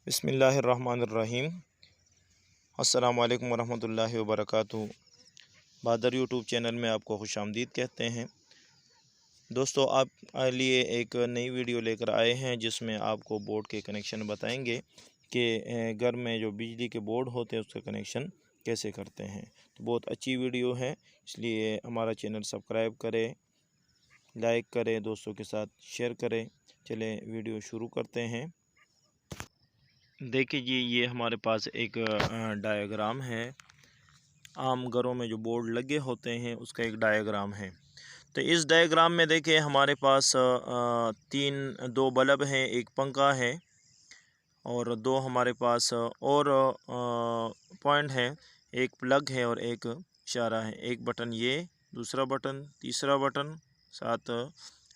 बिस्मिल्लाहिर्रहमानिर्रहीम। अस्सलामु अलैकुम वरहमतुल्लाहि वबरकातुहू। बादर यूट्यूब चैनल में आपको खुशामदीद कहते हैं। दोस्तों, आप लिए एक नई वीडियो लेकर आए हैं जिसमें आपको बोर्ड के कनेक्शन बताएंगे कि घर में जो बिजली के बोर्ड होते हैं उसका कनेक्शन कैसे करते हैं। तो बहुत अच्छी वीडियो है, इसलिए हमारा चैनल सब्सक्राइब करें, लाइक करें, दोस्तों के साथ शेयर करें। चलें वीडियो शुरू करते हैं। देखिए जी, ये हमारे पास एक डायग्राम है। आम घरों में जो बोर्ड लगे होते हैं उसका एक डायग्राम है। तो इस डायग्राम में देखिए हमारे पास दो बल्ब हैं, एक पंखा है और दो हमारे पास और पॉइंट है, एक प्लग है और एक इशारा है। एक बटन ये, दूसरा बटन, तीसरा बटन, साथ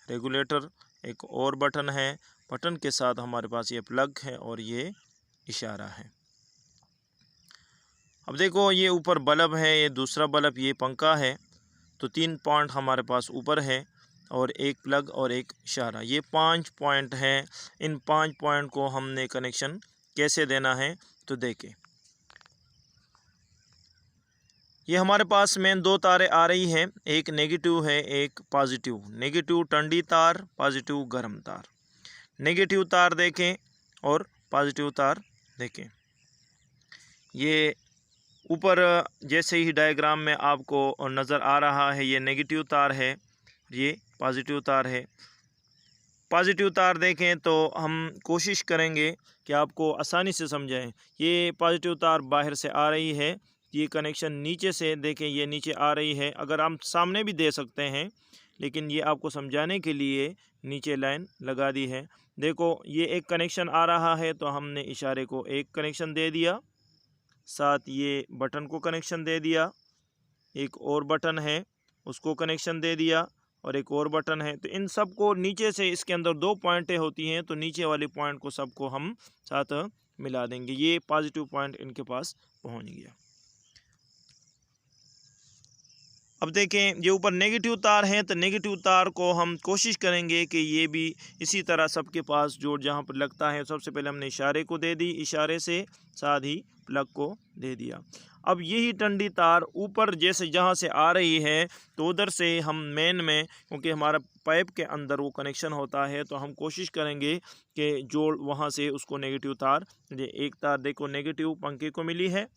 रेगुलेटर, एक और बटन है। बटन के साथ हमारे पास ये प्लग है और ये इशारा है। अब देखो, ये ऊपर बल्ब है, ये दूसरा बल्ब, ये पंखा है। तो 3 पॉइंट हमारे पास ऊपर है और एक प्लग और एक इशारा, ये 5 पॉइंट हैं। इन 5 पॉइंट को हमने कनेक्शन कैसे देना है तो देखें। ये हमारे पास मेन 2 तारें आ रही हैं, एक नेगेटिव है एक पॉजिटिव। नेगेटिव ठंडी तार, पॉजिटिव गर्म तार। नेगेटिव तार देखें और पॉजिटिव तार देखें। ये ऊपर जैसे ही डायग्राम में आपको नज़र आ रहा है, ये नेगेटिव तार है, ये पॉजिटिव तार है। पॉजिटिव तार देखें तो हम कोशिश करेंगे कि आपको आसानी से समझाएं। ये पॉजिटिव तार बाहर से आ रही है, ये कनेक्शन नीचे से देखें, ये नीचे आ रही है। अगर हम सामने भी दे सकते हैं, लेकिन ये आपको समझाने के लिए नीचे लाइन लगा दी है। देखो, ये एक कनेक्शन आ रहा है तो हमने इशारे को एक कनेक्शन दे दिया, साथ ये बटन को कनेक्शन दे दिया। एक और बटन है उसको कनेक्शन दे दिया और एक और बटन है। तो इन सब को नीचे से, इसके अंदर 2 पॉइंटें होती हैं तो नीचे वाले पॉइंट को सबको हम साथ मिला देंगे। ये पॉजिटिव पॉइंट इनके पास पहुंच गया। अब देखें, ये ऊपर नेगेटिव तार है तो नेगेटिव तार को हम कोशिश करेंगे कि ये भी इसी तरह सबके पास जो जहाँ पर लगता है, सबसे पहले हमने इशारे को दे दी, इशारे से साथ ही प्लग को दे दिया। अब यही ठंडी तार ऊपर जैसे जहाँ से आ रही है तो उधर से हम मेन में, क्योंकि हमारा पाइप के अंदर वो कनेक्शन होता है, तो हम कोशिश करेंगे कि जो वहाँ से उसको नेगेटिव तार, एक तार देखो नेगेटिव पंखे को मिली है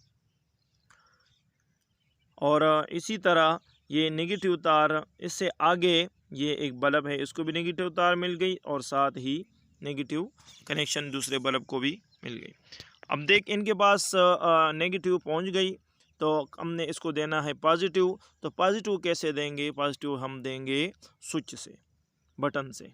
और इसी तरह ये नेगेटिव तार इससे आगे ये एक बल्ब है, इसको भी नेगेटिव तार मिल गई और साथ ही नेगेटिव कनेक्शन दूसरे बल्ब को भी मिल गई। अब देख, इनके पास नेगेटिव पहुंच गई तो हमने इसको देना है पॉजिटिव। तो पॉजिटिव कैसे देंगे? पॉजिटिव हम देंगे स्विच से, बटन से।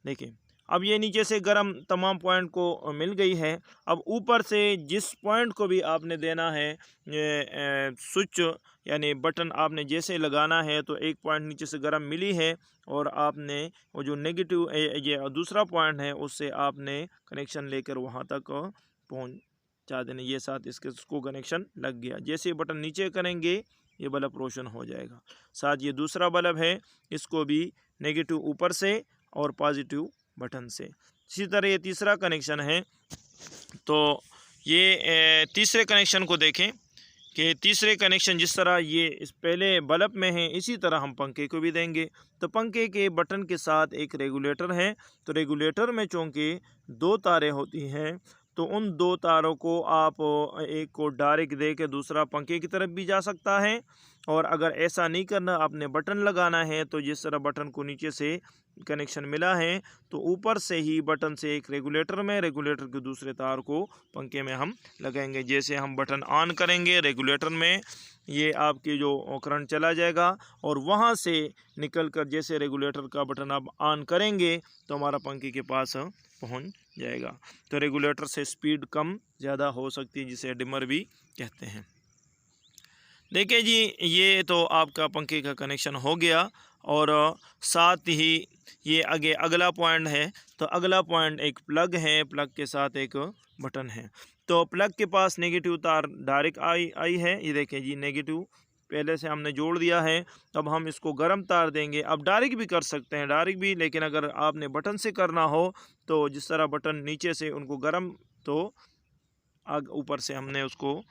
देखिए, अब ये नीचे से गर्म तमाम पॉइंट को मिल गई है। अब ऊपर से जिस पॉइंट को भी आपने देना है स्विच यानी बटन आपने जैसे लगाना है, तो एक पॉइंट नीचे से गर्म मिली है और आपने वो जो नेगेटिव ये दूसरा पॉइंट है उससे आपने कनेक्शन लेकर वहाँ तक पहुँचा देना। ये साथ इसको कनेक्शन लग गया। जैसे ही बटन नीचे करेंगे ये बल्ब रोशन हो जाएगा। साथ ये दूसरा बल्ब है, इसको भी नेगेटिव ऊपर से और पॉजिटिव बटन से। इसी तरह ये तीसरा कनेक्शन है, तो ये तीसरे कनेक्शन को देखें कि तीसरे कनेक्शन जिस तरह ये इस पहले बल्ब में है, इसी तरह हम पंखे को भी देंगे। तो पंखे के बटन के साथ एक रेगुलेटर है, तो रेगुलेटर में चूँकि 2 तारें होती हैं, तो उन 2 तारों को आप एक को डायरेक्ट दे के दूसरा पंखे की तरफ भी जा सकता है। और अगर ऐसा नहीं करना, आपने बटन लगाना है, तो जिस तरह बटन को नीचे से कनेक्शन मिला है तो ऊपर से ही बटन से एक रेगुलेटर में, रेगुलेटर के दूसरे तार को पंखे में हम लगाएंगे। जैसे हम बटन ऑन करेंगे रेगुलेटर में, ये आपकी जो करंट चला जाएगा और वहाँ से निकल कर जैसे रेगुलेटर का बटन आप ऑन करेंगे तो हमारा पंखे के पास पहुँच जाएगा। तो रेगुलेटर से स्पीड कम ज़्यादा हो सकती है, जिसे डिमर भी कहते हैं। देखिए जी, ये तो आपका पंखे का कनेक्शन हो गया और साथ ही ये आगे अगला पॉइंट है, तो अगला पॉइंट एक प्लग है, प्लग के साथ एक बटन है। तो प्लग के पास नेगेटिव तार डायरेक्ट आई है, ये देखें जी, नेगेटिव पहले से हमने जोड़ दिया है। तब हम इसको गर्म तार देंगे। अब डायरेक्ट भी कर सकते हैं, डायरेक्ट भी, लेकिन अगर आपने बटन से करना हो तो जिस तरह बटन नीचे से उनको गर्म तो आग ऊपर से हमने उसको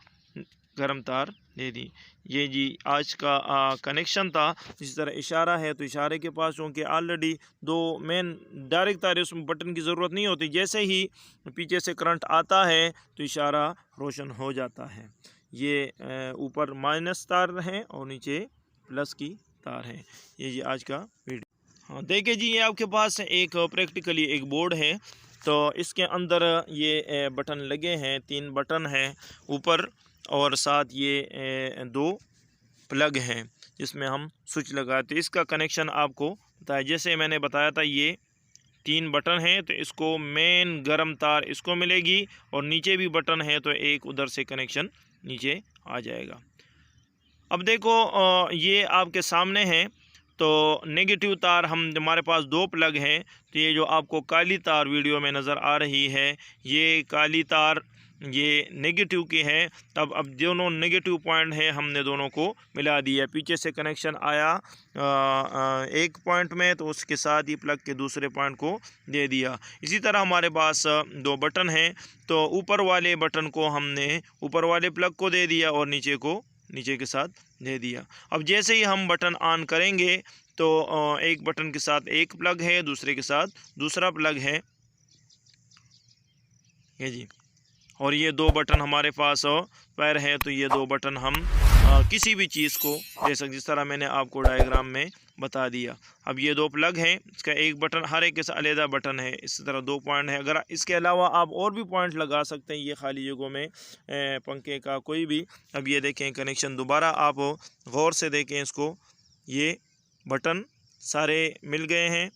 गर्म तार दे दी। ये जी आज का कनेक्शन था। इसी तरह इशारा है तो इशारे के पास चूँकि ऑलरेडी दो मेन डायरेक्ट तार है, उसमें बटन की ज़रूरत नहीं होती। जैसे ही पीछे से करंट आता है तो इशारा रोशन हो जाता है। ये ऊपर माइनस तार है और नीचे प्लस की तार है। ये जी आज का वीडियो। हाँ देखिए जी, ये आपके पास एक प्रैक्टिकली एक बोर्ड है। तो इसके अंदर ये बटन लगे हैं, 3 बटन हैं ऊपर, और साथ ये 2 प्लग हैं जिसमें हम स्विच लगाते। इसका कनेक्शन आपको बताया, जैसे मैंने बताया था, ये 3 बटन हैं तो इसको मेन गर्म तार इसको मिलेगी, और नीचे भी बटन है तो एक उधर से कनेक्शन नीचे आ जाएगा। अब देखो ये आपके सामने है तो नेगेटिव तार हमारे पास 2 प्लग हैं। तो ये जो आपको काली तार वीडियो में नज़र आ रही है, ये काली तार ये नेगेटिव की है। तब अब दोनों नेगेटिव पॉइंट है, हमने दोनों को मिला दिया। पीछे से कनेक्शन आया एक पॉइंट में तो उसके साथ ही प्लग के दूसरे पॉइंट को दे दिया। इसी तरह हमारे पास 2 बटन हैं तो ऊपर वाले बटन को हमने ऊपर वाले प्लग को दे दिया और नीचे को नीचे के साथ दे दिया। अब जैसे ही हम बटन ऑन करेंगे तो एक बटन के साथ एक प्लग है, दूसरे के साथ दूसरा प्लग है, ये जी। और ये 2 बटन हमारे पास पैर है तो ये 2 बटन हम किसी भी चीज़ को दे सकते, जिस तरह मैंने आपको डायग्राम में बता दिया। अब ये 2 प्लग हैं, इसका एक बटन हर एक के साथ अलग बटन है। इसी तरह 2 पॉइंट है। अगर इसके अलावा आप और भी पॉइंट लगा सकते हैं ये खाली जगहों में, पंखे का कोई भी। अब ये देखें कनेक्शन, दोबारा आप गौर से देखें इसको, ये बटन सारे मिल गए हैं।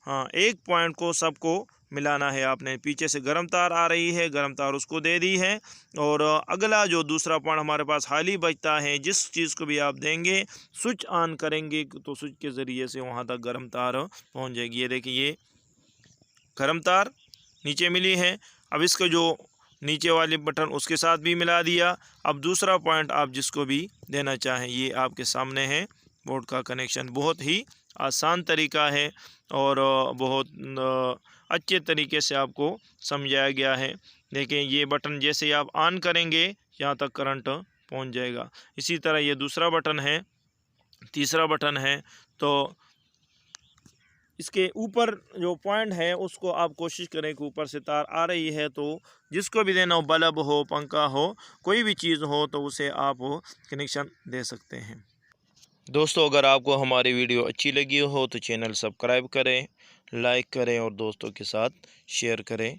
हाँ, एक पॉइंट को सबको मिलाना है आपने। पीछे से गर्म तार आ रही है, गर्म तार उसको दे दी है, और अगला जो दूसरा पॉइंट हमारे पास खाली बचता है, जिस चीज़ को भी आप देंगे स्विच ऑन करेंगे तो स्विच के ज़रिए से वहाँ तक गर्म तार पहुँच जाएगी। ये देखिए, ये गर्म तार नीचे मिली है। अब इसको जो नीचे वाले बटन उसके साथ भी मिला दिया। अब दूसरा पॉइंट आप जिसको भी देना चाहें, ये आपके सामने है बोर्ड का कनेक्शन। बहुत ही आसान तरीका है और बहुत अच्छे तरीके से आपको समझाया गया है। देखिए, ये बटन जैसे ही आप ऑन करेंगे यहाँ तक करंट पहुँच जाएगा। इसी तरह ये दूसरा बटन है, तीसरा बटन है। तो इसके ऊपर जो पॉइंट है उसको आप कोशिश करें कि ऊपर से तार आ रही है तो जिसको भी देना हो, बल्ब हो, पंखा हो, कोई भी चीज़ हो, तो उसे आप कनेक्शन दे सकते हैं। दोस्तों, अगर आपको हमारी वीडियो अच्छी लगी हो तो चैनल सब्सक्राइब करें, लाइक करें और दोस्तों के साथ शेयर करें।